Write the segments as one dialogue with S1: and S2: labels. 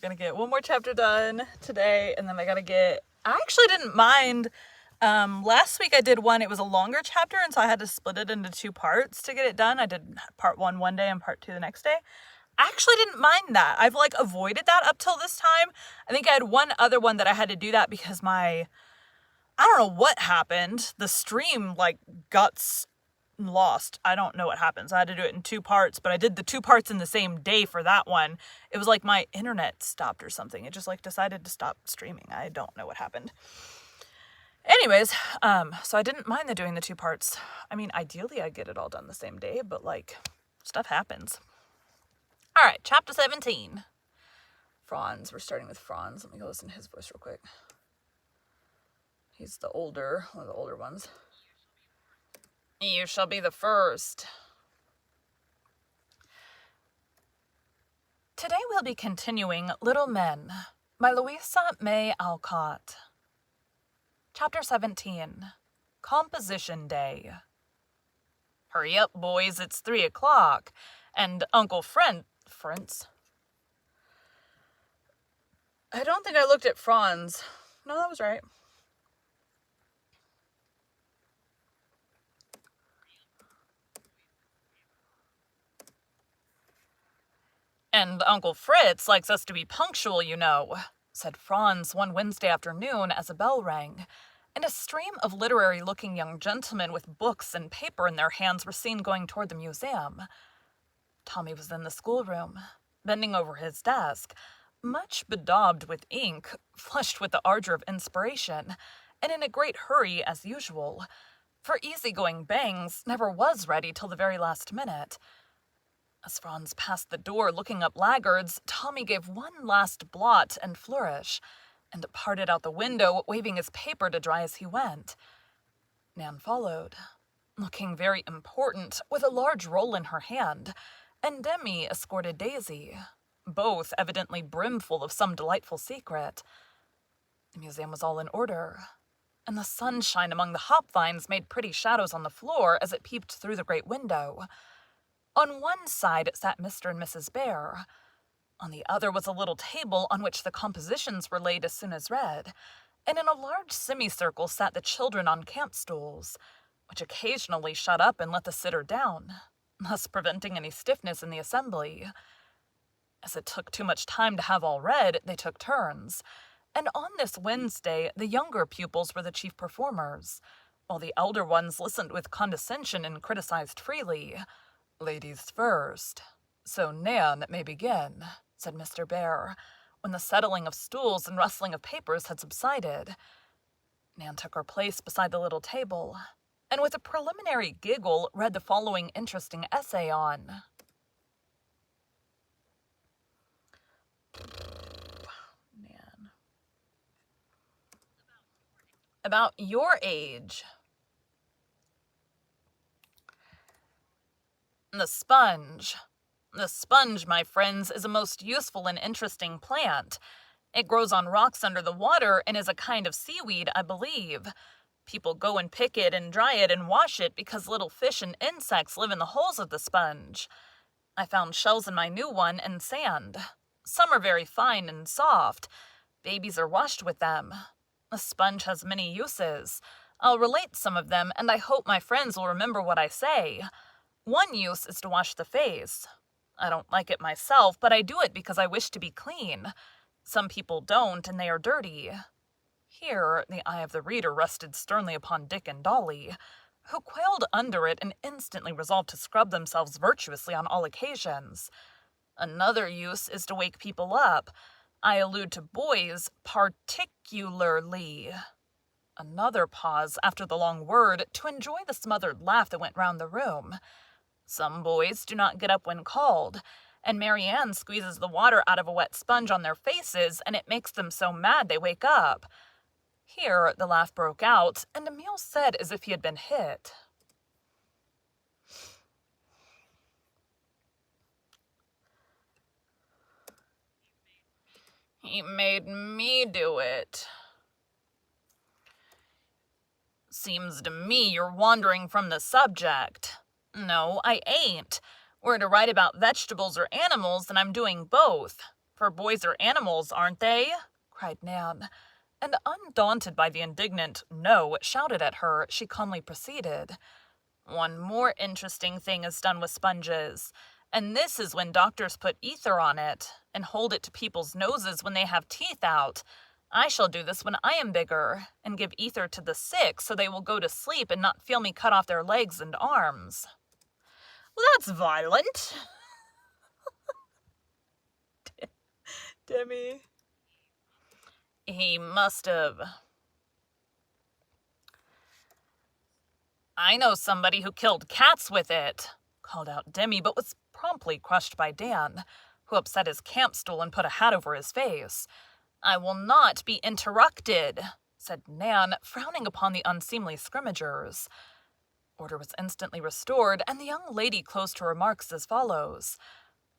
S1: gonna get one more chapter done today, and then I actually didn't mind. Last week I did one, it was a longer chapter, and so I had to split it into 2 parts to get it done. I did part 1 one day and part 2 the next day. I actually didn't mind that. I've avoided that up till this time. I think I had one other one that I had to do that because I don't know what happened. The stream got lost. I don't know what happened. So I had to do it in 2 parts, but I did the 2 parts in the same day for that one. It was my internet stopped or something. It just decided to stop streaming. I don't know what happened. Anyways, so I didn't mind doing the 2 parts. I mean, ideally I'd get it all done the same day, but stuff happens. All right, chapter 17. Franz. We're starting with Franz. Let me go listen to his voice real quick. He's one of the older ones. You shall be the first. Today we'll be continuing Little Men by Louisa May Alcott. Chapter 17. Composition Day. Hurry up, boys, it's 3 o'clock, and Uncle Fritz. I don't think I looked at Franz. No, that was right. And Uncle Fritz likes us to be punctual, you know, said Franz one Wednesday afternoon as a bell rang, and a stream of literary-looking young gentlemen with books and paper in their hands were seen going toward the museum. Tommy was in the schoolroom, bending over his desk, much bedaubed with ink, flushed with the ardor of inspiration, and in a great hurry as usual, for easygoing Bangs never was ready till the very last minute. As Franz passed the door looking up laggards, Tommy gave one last blot and flourish, and departed out the window, waving his paper to dry as he went. Nan followed, looking very important, with a large roll in her hand, and Demi escorted Daisy, both evidently brimful of some delightful secret. The museum was all in order, and the sunshine among the hop vines made pretty shadows on the floor as it peeped through the great window. On one side sat Mr. and Mrs. Bear. On the other was a little table on which the compositions were laid as soon as read, and in a large semicircle sat the children on camp stools, which occasionally shut up and let the sitter down, thus preventing any stiffness in the assembly. As it took too much time to have all read, they took turns, and on this Wednesday the younger pupils were the chief performers, while the elder ones listened with condescension and criticized freely. Ladies first. So Nan may begin, said Mr. Bear, when the settling of stools and rustling of papers had subsided. Nan took her place beside the little table, and with a preliminary giggle read the following interesting essay on Nan. About your age. The sponge. The sponge, my friends, is a most useful and interesting plant. It grows on rocks under the water and is a kind of seaweed, I believe. People go and pick it and dry it and wash it because little fish and insects live in the holes of the sponge. I found shells in my new one and sand. Some are very fine and soft. Babies are washed with them. The sponge has many uses. I'll relate some of them, and I hope my friends will remember what I say. One use is to wash the face. I don't like it myself, but I do it because I wish to be clean. Some people don't, and they are dirty. Here, the eye of the reader rested sternly upon Dick and Dolly, who quailed under it and instantly resolved to scrub themselves virtuously on all occasions. Another use is to wake people up. I allude to boys particularly. Another pause after the long word to enjoy the smothered laugh that went round the room. Some boys do not get up when called, and Mary Ann squeezes the water out of a wet sponge on their faces, and it makes them so mad they wake up. Here the laugh broke out, and Emile said as if he had been hit. He made me do it. Seems to me you're wandering from the subject. No, I ain't. We're to write about vegetables or animals, and I'm doing both. For boys are animals, aren't they?" cried Nan. And undaunted by the indignant "no" shouted at her, she calmly proceeded. "One more interesting thing is done with sponges, and this is when doctors put ether on it and hold it to people's noses when they have teeth out. I shall do this when I am bigger, and give ether to the sick so they will go to sleep and not feel me cut off their legs and arms." "Well, that's violent." Demi. "He must have. I know somebody who killed cats with it," called out Demi, but was promptly crushed by Dan, who upset his camp stool and put a hat over his face. "I will not be interrupted," said Nan, frowning upon the unseemly scrimmagers. Order was instantly restored, and the young lady closed her remarks as follows.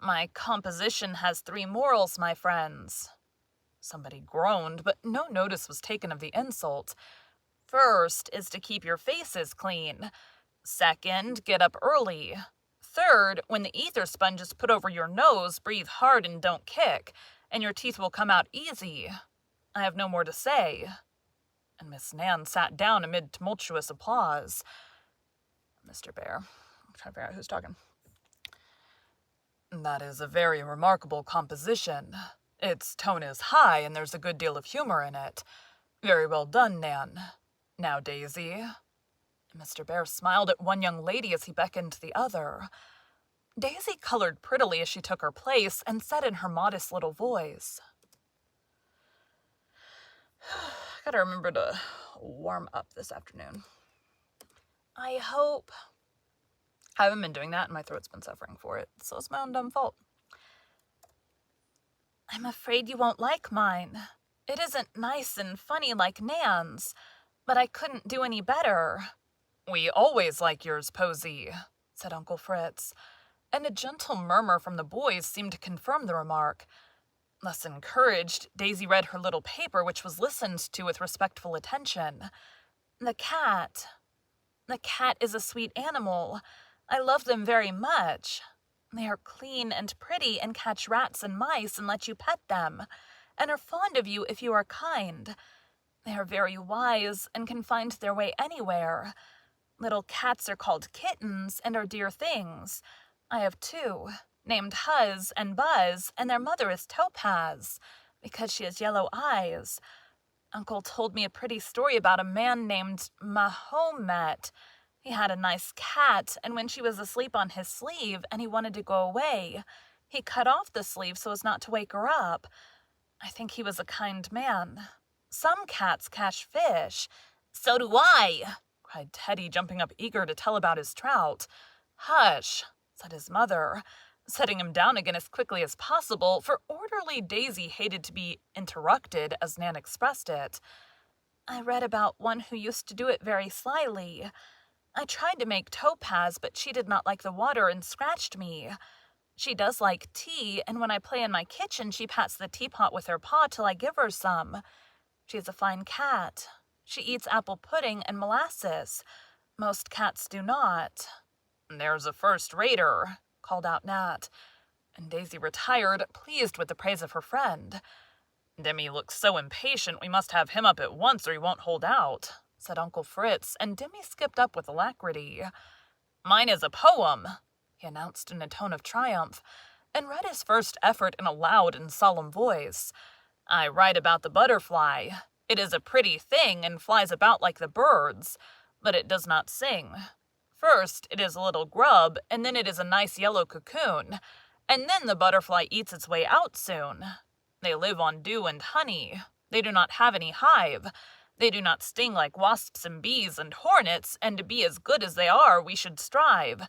S1: "My composition has 3 morals, my friends." Somebody groaned, but no notice was taken of the insult. "First is to keep your faces clean. Second, get up early. Third, when the ether sponge is put over your nose, breathe hard and don't kick, and your teeth will come out easy. I have no more to say." And Miss Nan sat down amid tumultuous applause. Mr. Bear, I'm trying to figure out who's talking. "That is a very remarkable composition. Its tone is high, and there's a good deal of humor in it. Very well done, Nan. Now, Daisy." Mr. Bear smiled at one young lady as he beckoned to the other. Daisy colored prettily as she took her place and said in her modest little voice, "I gotta remember to warm up this afternoon. I hope." I haven't been doing that, and my throat's been suffering for it, so it's my own dumb fault. "I'm afraid you won't like mine. It isn't nice and funny like Nan's, but I couldn't do any better." "We always like yours, Posy," said Uncle Fritz, and a gentle murmur from the boys seemed to confirm the remark. Thus encouraged, Daisy read her little paper, which was listened to with respectful attention. The cat is a sweet animal. I love them very much. They are clean and pretty and catch rats and mice and let you pet them, and are fond of you if you are kind. They are very wise and can find their way anywhere. Little cats are called kittens and are dear things. I have 2, named Huzz and Buzz, and their mother is Topaz, because she has yellow eyes. Uncle told me a pretty story about a man named Mahomet. He had a nice cat, and when she was asleep on his sleeve and he wanted to go away, he cut off the sleeve so as not to wake her up. I think he was a kind man. Some cats catch fish." "So do I," cried Teddy, jumping up eager to tell about his trout. "Hush," said his mother, setting him down again as quickly as possible, for orderly Daisy hated to be interrupted, as Nan expressed it. "I read about one who used to do it very slyly. I tried to make Topaz, but she did not like the water and scratched me. She does like tea, and when I play in my kitchen, she pats the teapot with her paw till I give her some. She is a fine cat. She eats apple pudding and molasses. Most cats do not." "There's a first-rater," called out Nat, and Daisy retired, pleased with the praise of her friend. "Demi looks so impatient we must have him up at once or he won't hold out," said Uncle Fritz, and Demi skipped up with alacrity. "Mine is a poem," he announced in a tone of triumph, and read his first effort in a loud and solemn voice. "I write about the butterfly. It is a pretty thing and flies about like the birds, but it does not sing. First, it is a little grub, and then it is a nice yellow cocoon, and then the butterfly eats its way out soon. They live on dew and honey. They do not have any hive. They do not sting like wasps and bees and hornets, and to be as good as they are, we should strive.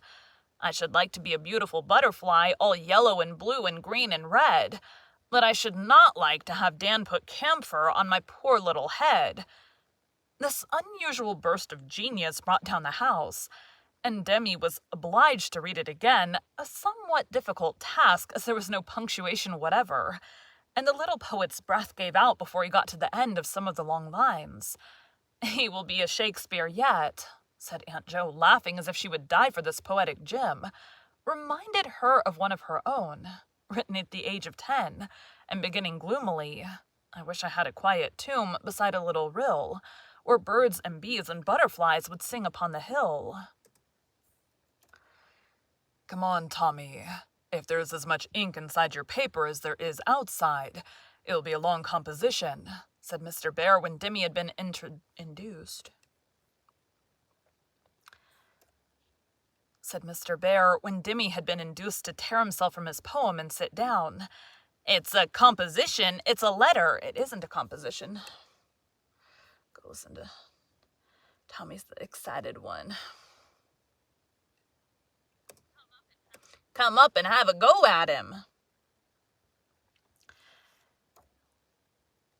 S1: I should like to be a beautiful butterfly, all yellow and blue and green and red, but I should not like to have Dan put camphor on my poor little head." This unusual burst of genius brought down the house, and Demi was obliged to read it again, a somewhat difficult task as there was no punctuation whatever, and the little poet's breath gave out before he got to the end of some of the long lines. "He will be a Shakespeare yet," said Aunt Jo, laughing as if she would die for this poetic gem, reminded her of one of her own, written at the age of 10, and beginning gloomily, "I wish I had a quiet tomb beside a little rill, where birds and bees and butterflies would sing upon the hill." "Come on, Tommy. If there's as much ink inside your paper as there is outside, it'll be a long composition," said Mr. Bear when Dimmy had been induced. To tear himself from his poem and sit down. "It's a composition. It's a letter. It isn't a composition." Go listen to Tommy's the excited one. "Come up and have a go at him."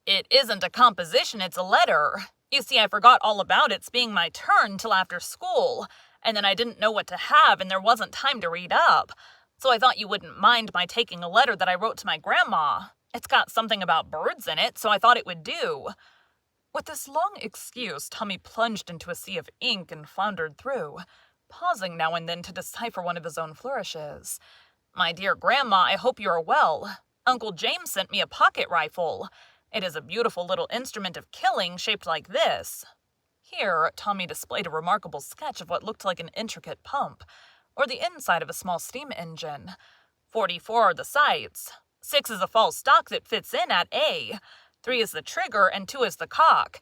S1: "It isn't a composition, it's a letter. You see, I forgot all about its being my turn till after school, and then I didn't know what to have, and there wasn't time to read up. So I thought you wouldn't mind my taking a letter that I wrote to my grandma. It's got something about birds in it, so I thought it would do." With this long excuse, Tommy plunged into a sea of ink and floundered through, pausing now and then to decipher one of his own flourishes. "My dear Grandma, I hope you are well. Uncle James sent me a pocket rifle. It is a beautiful little instrument of killing shaped like this." Here, Tommy displayed a remarkable sketch of what looked like an intricate pump, or the inside of a small steam engine. 44 are the sights. 6 is a false stock that fits in at A. 3 is the trigger, and 2 is the cock.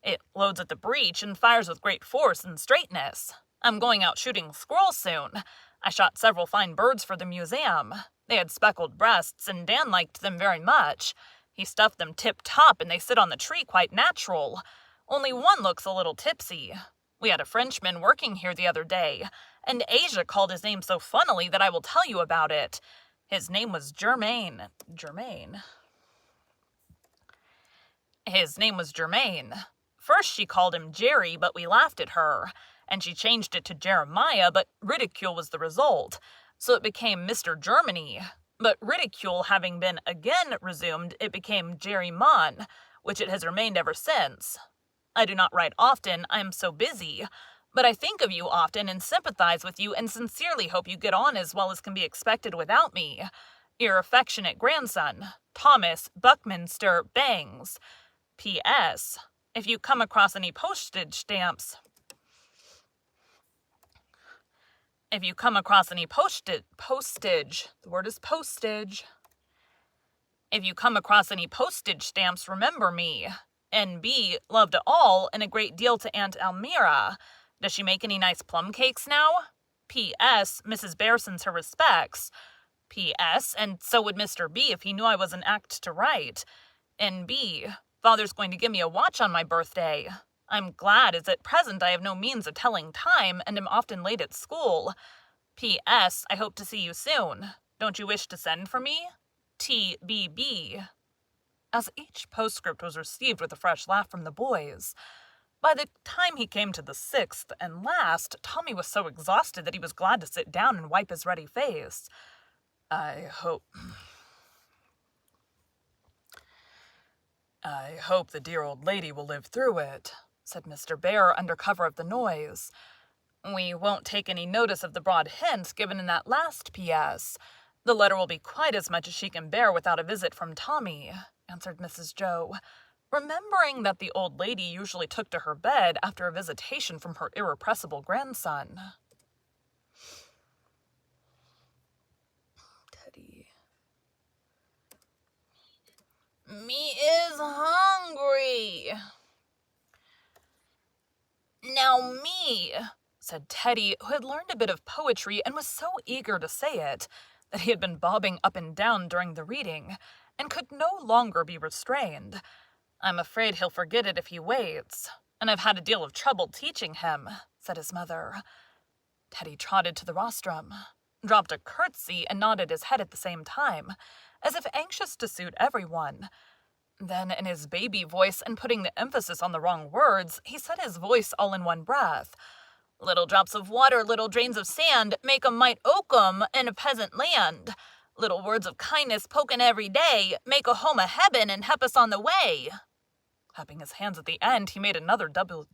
S1: It loads at the breech and fires with great force and straightness. I'm going out shooting squirrels soon. I shot several fine birds for the museum. They had speckled breasts, and Dan liked them very much. He stuffed them tip-top, and they sit on the tree quite natural. Only one looks a little tipsy. We had a Frenchman working here the other day, and Asia called his name so funnily that I will tell you about it. His name was Germain. His name was Germain. First she called him Jerry, but we laughed at her, and she changed it to Jeremiah, but ridicule was the result, so it became Mr. Germany. But ridicule having been again resumed, it became Jerry Mon, which it has remained ever since. I do not write often, I am so busy, but I think of you often and sympathize with you and sincerely hope you get on as well as can be expected without me. Your affectionate grandson, Thomas Buckminster Bangs. P.S. If you come across any postage stamps... If you come across any postage, the word is postage. If you come across any postage stamps, remember me. N.B. Love to all and a great deal to Aunt Almira. Does she make any nice plum cakes now? P.S. Mrs. Bear sends her respects. P.S. And so would Mr. B if he knew I was an act to write. N.B. Father's going to give me a watch on my birthday. I'm glad, as at present I have no means of telling time, and am often late at school. P.S. I hope to see you soon. Don't you wish to send for me? T.B.B. As each postscript was received with a fresh laugh from the boys. By the time he came to the 6th and last, Tommy was so exhausted that he was glad to sit down and wipe his ruddy face. I hope the dear old lady will live through it," said Mr. Bear under cover of the noise. "We won't take any notice of the broad hints given in that last P.S. The letter will be quite as much as she can bear without a visit from Tommy," answered Mrs. Joe, remembering that the old lady usually took to her bed after a visitation from her irrepressible grandson. Teddy. "Me is hungry." "Now me," said Teddy, who had learned a bit of poetry and was so eager to say it that he had been bobbing up and down during the reading and could no longer be restrained. "I'm afraid he'll forget it if he waits, and I've had a deal of trouble teaching him," said his mother. Teddy trotted to the rostrum, dropped a curtsy, and nodded his head at the same time, as if anxious to suit everyone. Then, in his baby voice, and putting the emphasis on the wrong words, he said his voice all in one breath. "Little drops of water, little drains of sand, make 'em might oakum in a peasant land. Little words of kindness pokin' every day, make a home a heaven and help us on the way." Clapping his hands at the end, he made another double...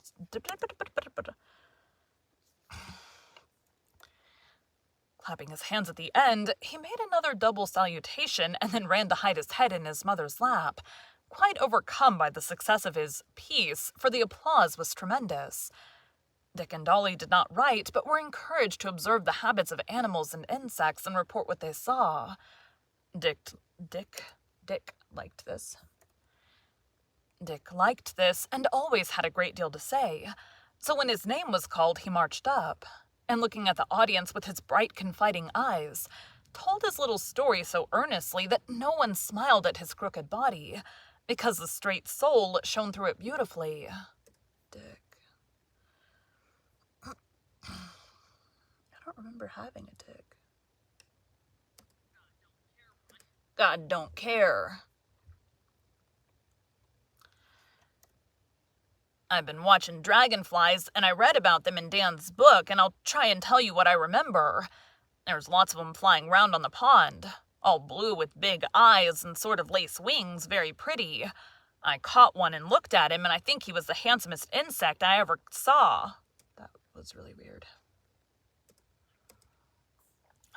S1: Clapping his hands at the end, he made another double salutation and then ran to hide his head in his mother's lap, quite overcome by the success of his piece, for the applause was tremendous. Dick and Dolly did not write, but were encouraged to observe the habits of animals and insects and report what they saw. Dick liked this. Dick liked this and always had a great deal to say, so when his name was called, he marched up, and looking at the audience with his bright, confiding eyes, told his little story so earnestly that no one smiled at his crooked body, because the straight soul shone through it beautifully. Dick. I don't remember having a dick. God don't care. I've been watching dragonflies, and I read about them in Dan's book, and I'll try and tell you what I remember. There's lots of them flying round on the pond, all blue with big eyes and sort of lace wings, very pretty. I caught one and looked at him, and I think he was the handsomest insect I ever saw. That was really weird.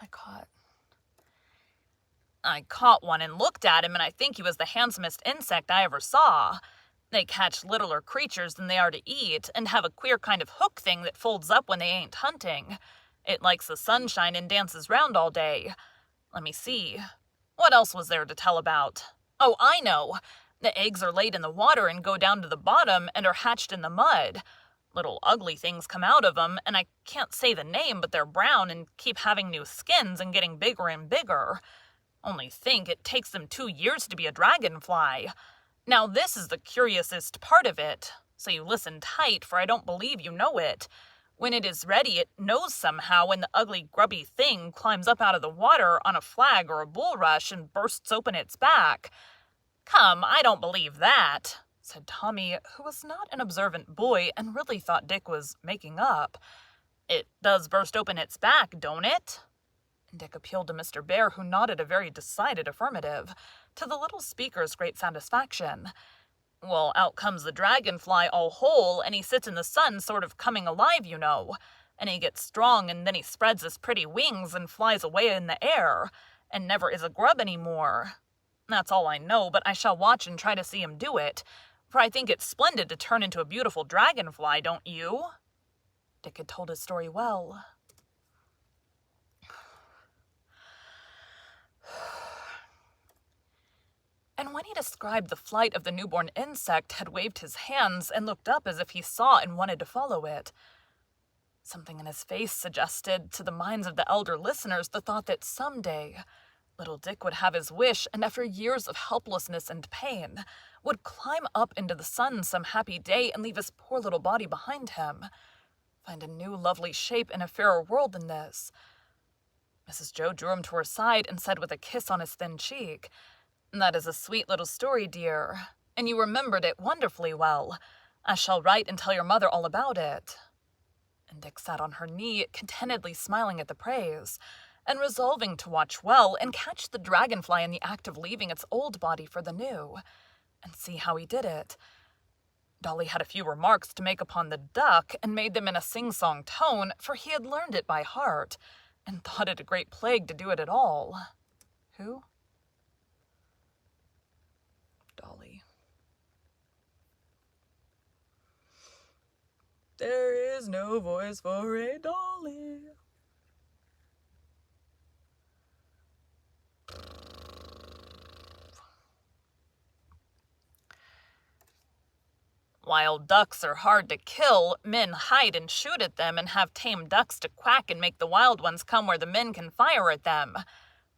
S1: I caught one and looked at him, and I think he was the handsomest insect I ever saw. They catch littler creatures than they are to eat, and have a queer kind of hook thing that folds up when they ain't hunting. It likes the sunshine and dances round all day. Let me see. What else was there to tell about? Oh, I know. The eggs are laid in the water and go down to the bottom and are hatched in the mud. Little ugly things come out of them, and I can't say the name, but they're brown and keep having new skins and getting bigger and bigger. Only think, it takes them 2 years to be a dragonfly. Now this is the curiousest part of it, so you listen tight, for I don't believe you know it. When it is ready, it knows somehow when the ugly grubby thing climbs up out of the water on a flag or a bulrush and bursts open its back. Come, I don't believe that, said Tommy, who was not an observant boy and really thought Dick was making up. It does burst open its back, don't it? Dick appealed to Mr. Bear, who nodded a very decided affirmative, to the little speaker's great satisfaction. Well, out comes the dragonfly all whole, and he sits in the sun sort of coming alive, you know. And he gets strong, and then he spreads his pretty wings and flies away in the air, and never is a grub any more. That's all I know, but I shall watch and try to see him do it, for I think it's splendid to turn into a beautiful dragonfly, don't you? Dick had told his story well. And when he described the flight of the newborn insect, had waved his hands and looked up as if he saw and wanted to follow it. Something in his face suggested to the minds of the elder listeners the thought that someday little Dick would have his wish, and after years of helplessness and pain, would climb up into the sun some happy day and leave his poor little body behind him, find a new lovely shape in a fairer world than this. Mrs. Joe drew him to her side and said with a kiss on his thin cheek, "That is a sweet little story, dear, and you remembered it wonderfully well. I shall write and tell your mother all about it." And Dick sat on her knee, contentedly smiling at the praise, and resolving to watch well and catch the dragonfly in the act of leaving its old body for the new, and see how he did it. Dolly had a few remarks to make upon the duck, and made them in a sing-song tone, for he had learned it by heart, and thought it a great plague to do it at all. Who? Dolly. There is no voice for a dolly. Wild ducks are hard to kill. Men hide and shoot at them and have tame ducks to quack and make the wild ones come where the men can fire at them.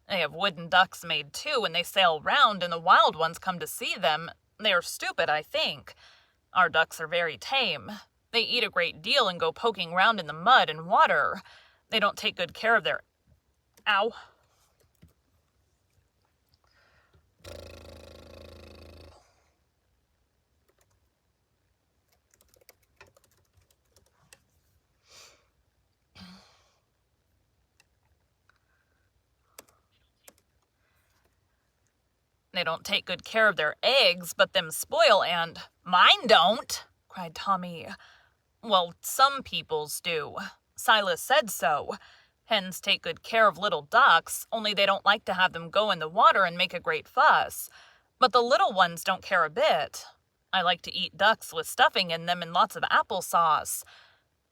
S1: They have wooden ducks made too, and they sail round, and the wild ones come to see them. They are stupid, I think. Our ducks are very tame. They eat a great deal and go poking round in the mud and water. They don't take good care of their... Ow. They don't take good care of their eggs, but them spoil and... Mine don't, cried Tommy. Well, some people's do. Silas said so. Hens take good care of little ducks, only they don't like to have them go in the water and make a great fuss. But the little ones don't care a bit. I like to eat ducks with stuffing in them and lots of applesauce.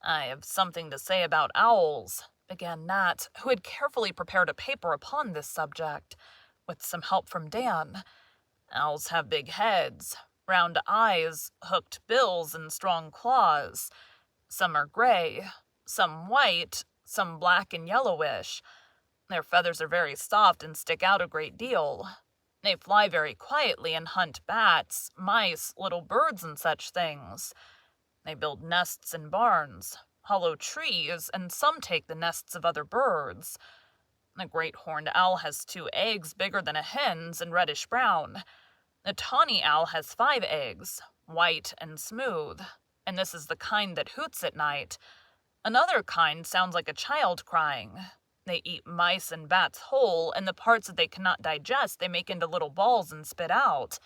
S1: I have something to say about owls, began Nat, who had carefully prepared a paper upon this subject, with some help from Dan. Owls have big heads, round eyes, hooked bills, and strong claws. Some are gray, some white, some black and yellowish. Their feathers are very soft and stick out a great deal. They fly very quietly and hunt bats, mice, little birds, and such things. They build nests in barns, hollow trees, and some take the nests of other birds. The great horned owl has 2 eggs bigger than a hen's and reddish-brown. The tawny owl has 5 eggs, white and smooth, and this is the kind that hoots at night. Another kind sounds like a child crying. They eat mice and bats whole, and the parts that they cannot digest they make into little balls and spit out.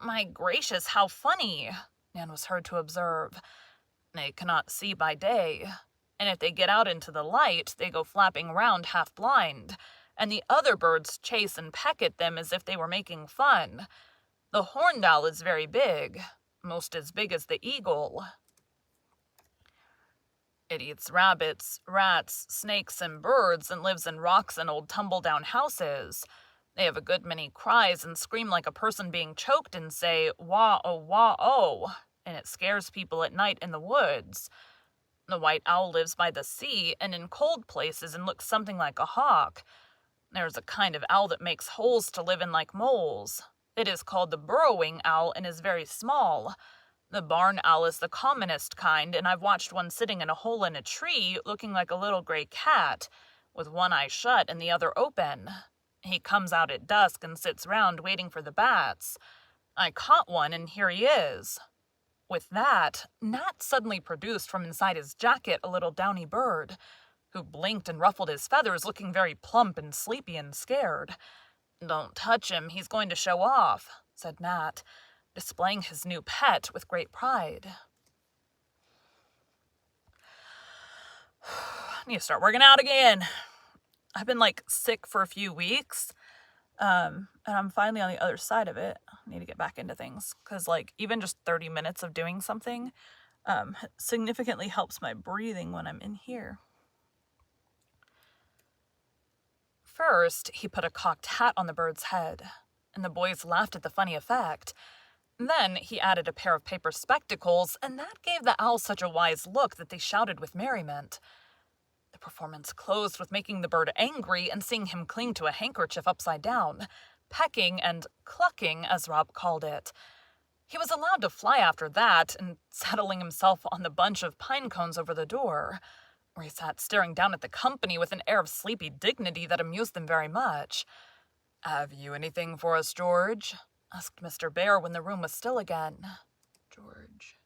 S1: My gracious, how funny, Nan was heard to observe. They cannot see by day, and if they get out into the light, they go flapping round half blind, and the other birds chase and peck at them as if they were making fun. The horned owl is very big, most as big as the eagle. It eats rabbits, rats, snakes, and birds, and lives in rocks and old tumble-down houses. They have a good many cries and scream like a person being choked and say, wah-oh, and it scares people at night in the woods. The white owl lives by the sea and in cold places and looks something like a hawk. There's a kind of owl that makes holes to live in like moles. It is called the burrowing owl and is very small. The barn owl is the commonest kind, and I've watched one sitting in a hole in a tree, looking like a little gray cat, with one eye shut and the other open. He comes out at dusk and sits round waiting for the bats. I caught one, and here he is. With that, Nat suddenly produced from inside his jacket a little downy bird, who blinked and ruffled his feathers, looking very plump and sleepy and scared. "Don't touch him, he's going to show off," said Nat, displaying his new pet with great pride. I need to start working out again. I've been sick for a few weeks, and I'm finally on the other side of it. I need to get back into things because even just 30 minutes of doing something significantly helps my breathing when I'm in here. First, he put a cocked hat on the bird's head, and the boys laughed at the funny effect. Then he added a pair of paper spectacles, and that gave the owl such a wise look that they shouted with merriment. The performance closed with making the bird angry and seeing him cling to a handkerchief upside down, pecking and clucking, as Rob called it. He was allowed to fly after that, and settling himself on the bunch of pine cones over the door, where he sat staring down at the company with an air of sleepy dignity that amused them very much. "Have you anything for us, George?" asked Mr. Bear when the room was still again. George.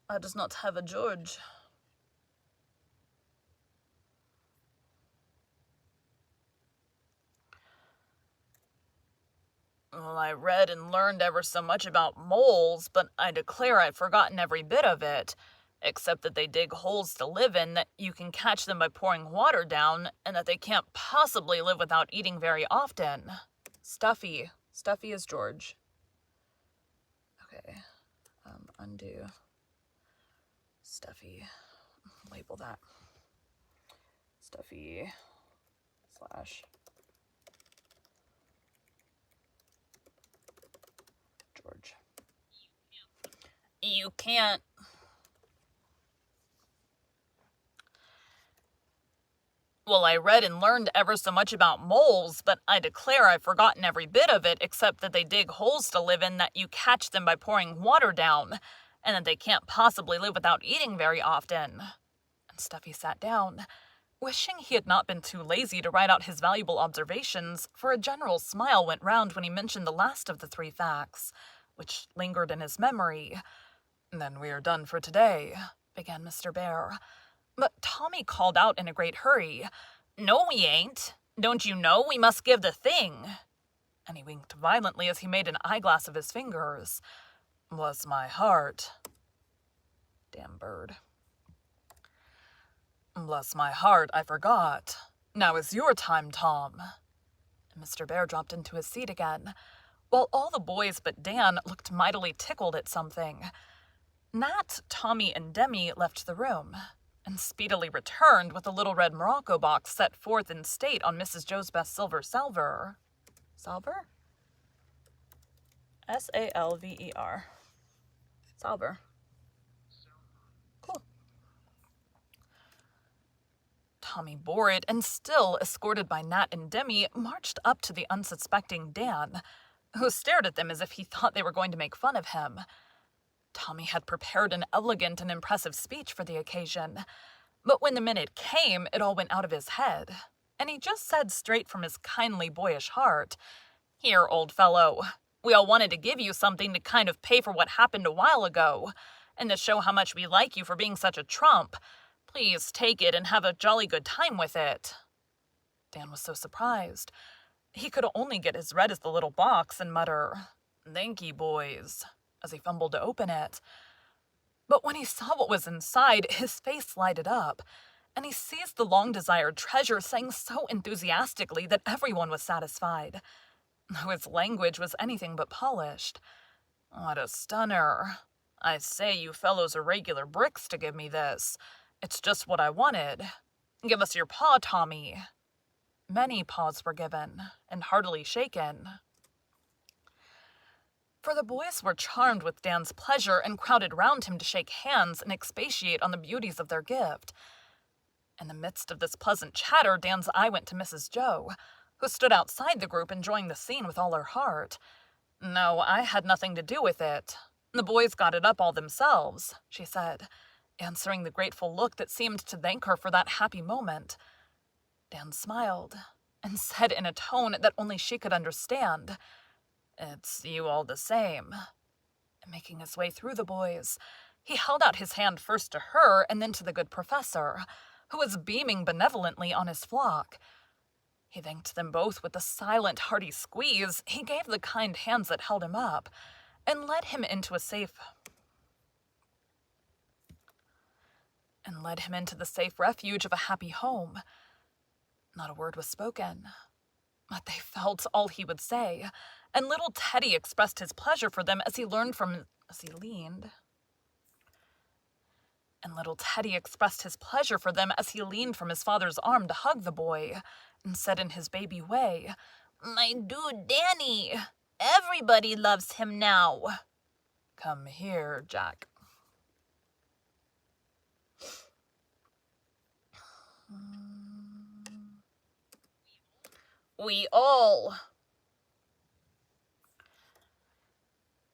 S1: "I does not have a George." "Well, I read and learned ever so much about moles, but I declare I've forgotten every bit of it, except that they dig holes to live in, that you can catch them by pouring water down, and that they can't possibly live without eating very often." Stuffy. Stuffy is George. Okay. Undo. Stuffy. Label that. Stuffy / George. You can't. "Well, I read and learned ever so much about moles, but I declare I've forgotten every bit of it, except that they dig holes to live in, that you catch them by pouring water down, and that they can't possibly live without eating very often." And Stuffy sat down, wishing he had not been too lazy to write out his valuable observations, for a general smile went round when he mentioned the last of the 3 facts, which lingered in his memory. "Then we are done for today," began Mr. Bear. But Tommy called out in a great hurry, "No, we ain't. Don't you know we must give the thing?" And he winked violently as he made an eyeglass of his fingers. Bless my heart. Damn bird. Bless my heart, I forgot. Now is your time, Tom. Mr. Bear dropped into his seat again, while all the boys but Dan looked mightily tickled at something. Nat, Tommy, and Demi left the room, and speedily returned with a little red Morocco box set forth in state on Mrs. Joe's best silver salver. Salver? S-A-L-V-E-R. Salver. Cool. Tommy bore it, and still, escorted by Nat and Demi, marched up to the unsuspecting Dan, who stared at them as if he thought they were going to make fun of him. Tommy had prepared an elegant and impressive speech for the occasion, but when the minute came, it all went out of his head, and he just said straight from his kindly boyish heart, "Here, old fellow, we all wanted to give you something to kind of pay for what happened a while ago, and to show how much we like you for being such a trump. Please take it and have a jolly good time with it." Dan was so surprised. He could only get as red as the little box and mutter, "Thank ye, boys," as he fumbled to open it. But when he saw what was inside, his face lighted up, and he seized the long-desired treasure, saying so enthusiastically that everyone was satisfied, though his language was anything but polished. "What a stunner. I say, you fellows are regular bricks to give me this. It's just what I wanted. Give us your paw, Tommy." Many paws were given, and heartily shaken. For the boys were charmed with Dan's pleasure and crowded round him to shake hands and expatiate on the beauties of their gift. In the midst of this pleasant chatter, Dan's eye went to Mrs. Joe, who stood outside the group enjoying the scene with all her heart. "No, I had nothing to do with it. The boys got it up all themselves," she said, answering the grateful look that seemed to thank her for that happy moment. Dan smiled, and said in a tone that only she could understand, "It's you all the same." Making his way through the boys, he held out his hand first to her and then to the good professor, who was beaming benevolently on his flock. He thanked them both with a silent, hearty squeeze. He gave the kind hands that held him up, and led him into the safe refuge of a happy home. Not a word was spoken, but they felt all he would say, and little Teddy expressed his pleasure for them as he leaned from his father's arm to hug the boy, and said in his baby way, "My dude Danny, everybody loves him now. Come here, Jack." We all.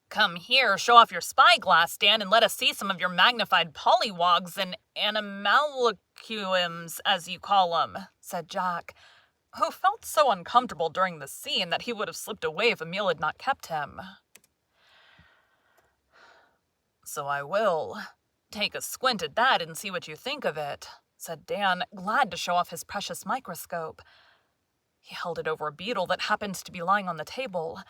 S1: Come here, show off your spyglass, Dan, and let us see some of your magnified pollywogs and animalcules, as you call 'em," said Jack, who felt so uncomfortable during the scene that he would have slipped away if Emil had not kept him. "So I will. Take a squint at that and see what you think of it," said Dan, glad to show off his precious microscope. He held it over a beetle that happened to be lying on the table,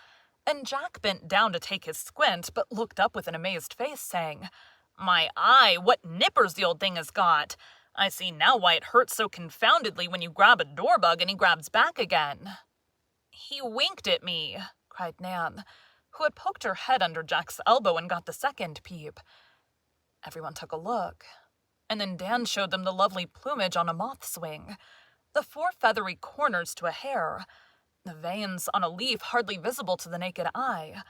S1: and Jack bent down to take his squint, but looked up with an amazed face, saying, "My eye, what nippers the old thing has got! I see now why it hurts so confoundedly when you grab a doorbug and he grabs back again." "He winked at me," cried Nan, who had poked her head under Jack's elbow and got the second peep. Everyone took a look, and then Dan showed them the lovely plumage on a moth's wing, the 4 feathery corners to a hair, the veins on a leaf hardly visible to the naked eye,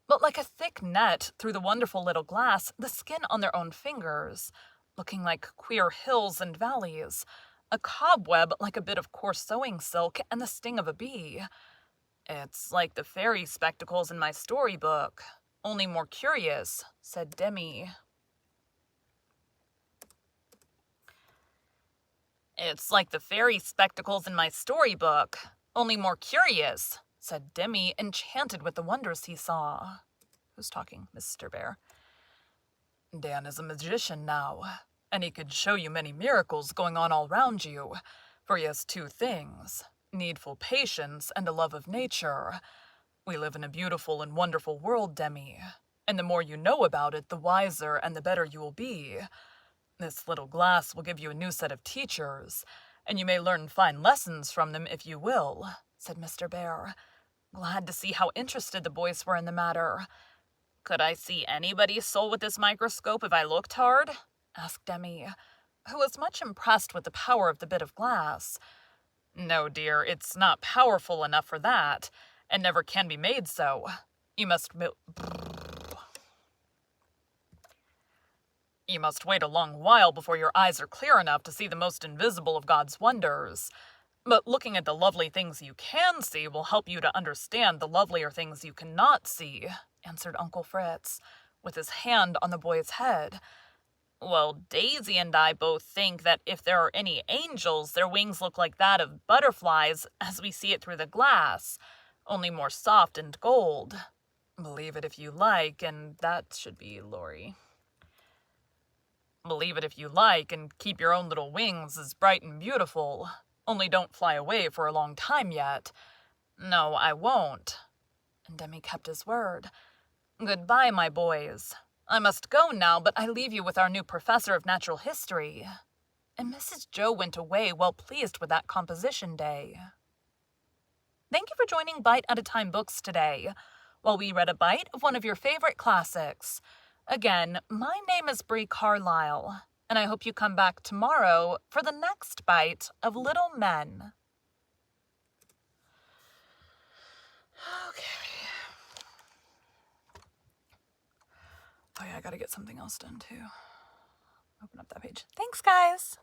S1: but like a thick net through the wonderful little glass, the skin on their own fingers, looking like queer hills and valleys, a cobweb like a bit of coarse sewing silk, and the sting of a bee. "It's like the fairy spectacles in my storybook, only more curious," said Demi. "It's like the fairy spectacles in my storybook, only more curious," said Demi, enchanted with the wonders he saw. Who's talking? Mr. Bear. "Dan is a magician now, and he could show you many miracles going on all round you, for he has 2 things, needful patience and a love of nature. We live in a beautiful and wonderful world, Demi. And the more you know about it, the wiser and the better you will be. This little glass will give you a new set of teachers, and you may learn fine lessons from them if you will," said Mr. Bear, glad to see how interested the boys were in the matter. "Could I see anybody's soul with this microscope if I looked hard?" asked Demi, who was much impressed with the power of the bit of glass. "No, dear, it's not powerful enough for that, and never can be made so. You must wait a long while before your eyes are clear enough to see the most invisible of God's wonders. But looking at the lovely things you can see will help you to understand the lovelier things you cannot see," answered Uncle Fritz, with his hand on the boy's head. "Well, Daisy and I both think that if there are any angels, their wings look like that of butterflies as we see it through the glass, only more soft and gold. Believe it if you like, and that should be Lori. Believe it if you like, and keep your own little wings as bright and beautiful. Only don't fly away for a long time yet." "No, I won't." And Demi kept his word. "Goodbye, my boys. I must go now, but I leave you with our new professor of natural history." And Mrs. Joe went away well pleased with that composition day. Thank you for joining Bite at a Time Books today, while we read a bite of one of your favorite classics. Again, my name is Bree Carlile, and I hope you come back tomorrow for the next bite of Little Men. Okay. Oh yeah, I gotta get something else done too. Open up that page. Thanks, guys.